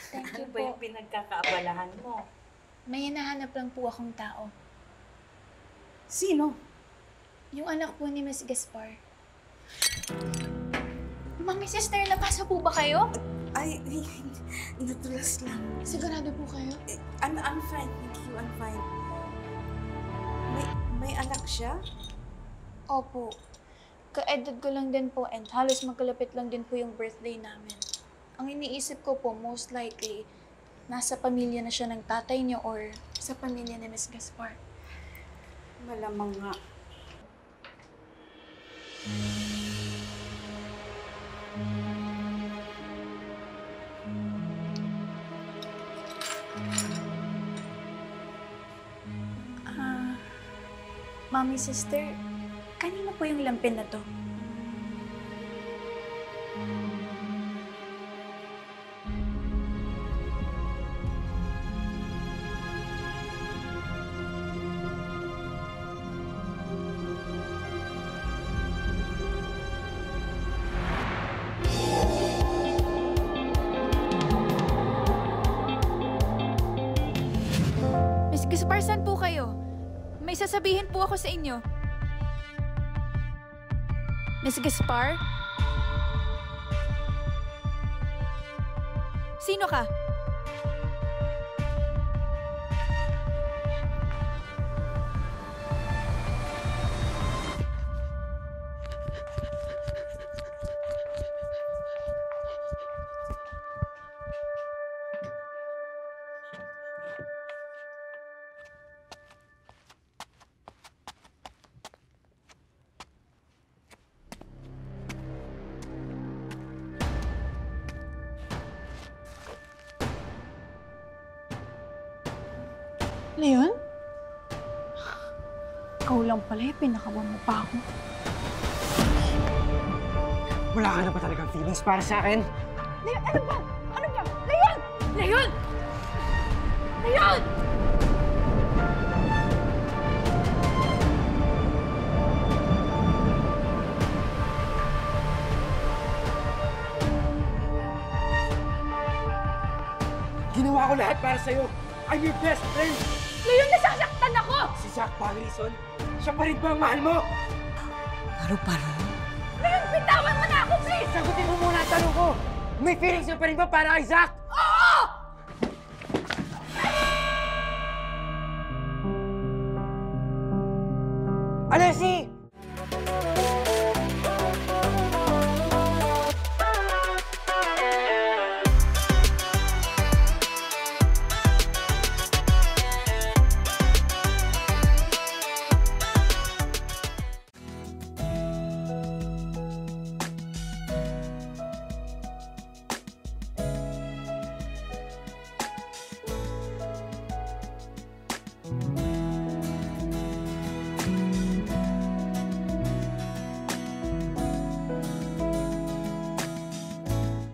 Thank Ano you ba po. yung pinagkakaabalahan mo? May hinahanap lang po akong tao. Sino? Yung anak po ni Miss Gaspar. Mami, sister, napasa po ba kayo? Ay, natulas lang. Sigurado po kayo? I'm fine. Thank you. I'm fine. May anak siya? Opo. Ka-edad ko lang din po and halos magkalapit lang din po yung birthday namin. Ang iniisip ko po, most likely, nasa pamilya na siya ng tatay niya or sa pamilya ni Miss Gaspar. Malamang nga. Mami, sister, kanino po yung lampin na to? Miss Gaspar, saan po kayo? May sasabihin po ako sa inyo. Miss Gaspar? Sino ka? Leon? Ikaw lang pala, pinakawan mo pa ako. Wala ka na ba talagang feelings para sa akin? Leon, ano ba? Ano ba? Leon! Leon! Leon! Ginawa ko lahat para sa'yo. I'm your best friend. Leon, nasasaktan ako! Si Zach Pagrison, siya pa rin ba ang mahal mo? Paru-paro? Leon, bitawan mo na ako, please! Sagutin mo muna ang tanong ko. May feelings ka pa rin ba para kay Zach? Oo!